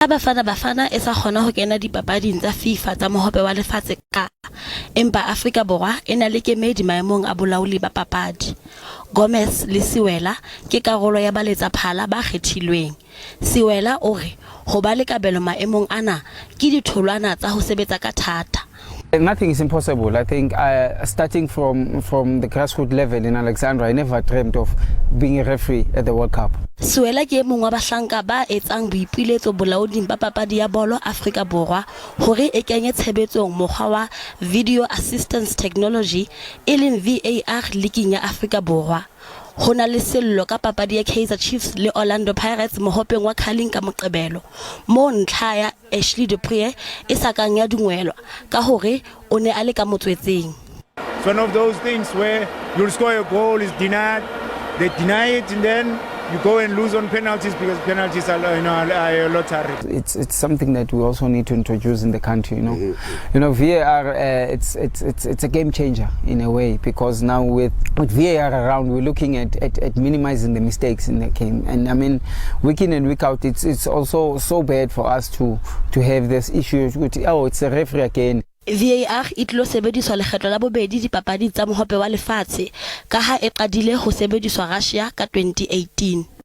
Bafana e sa kgona ho kena dipapading tsa FIFA tsa mohope wa lefatshe ka empa Afrika Borwa e na le kemedi maemong a bolaodi ba papadi. Gomes le Siwela ke karolo ya baletsa phala ba kgethilweng. Siwela o re ho ba le kabelo maemong ana ke ditholwana tsa ho sebetsa ka thata. Nothing is impossible. I think starting from the grassroots level in Alexandria, I never dreamt of being a referee at the World Cup. Siwela ke mong wa bahlanka ba etsang boipiletso bolaoding ba papadi ya bolo Afrika Borwa hore e kenye tshebetsong mokgwa wa video assistance technology e leng VAR liking ya Afrika Borwa. Hona le sello ka papadi ya Kaizer Chiefs le Orlando Pirates mohopeng wa Khaleng ka Moqebelo mo ntlha ya Ashley Dupree e sakang ya dungwelwa ka hore o ne a le ka motswetseng. It's one of those things where you'll score a goal is denied, they deny it, and then you go and lose on penalties because penalties are, a lottery. It's something that we also need to introduce in the country. You know, VAR. It's a game changer in a way, because now with VAR around, we're looking at minimizing the mistakes in the game. And I mean, week in and week out, it's also so bad for us to have this issue with it's a referee again. VAR e tlo sebediswa lekgetlo la bobedi dipapading tsa mohope wa lefatshe ka ha e qadile ho sebediswa Russia ka 2018.